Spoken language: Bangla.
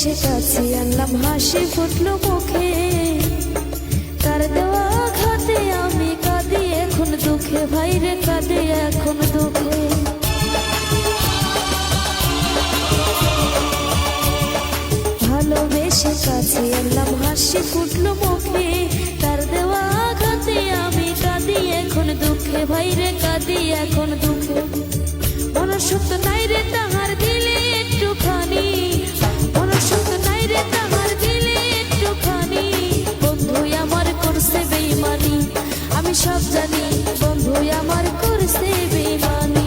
ভালোবেসে কাছে আনলাম, হাসি ফুটলো মুখে। তার দেওয়া আঘাতে আমি কাঁদি এখন দুঃখে, ভাইরে কাঁদি এখন দুঃখে। ভালোবেসে কাছে আনলাম, হাসি ফুটলো মুখে। তার দেওয়া আঘাতে আমি কাঁদি এখন দুঃখে, ভাইরে কাঁদি এখন দুঃখে। মনসত্ব নাই রে তাহার দিলে একটুখানি, মনসত্ব নাই রে তাহার দিলে একটুখানি। বন্ধু আমার করছে বেইমানি, আমি সব জানি, বন্ধু আমার করছে বেইমানি।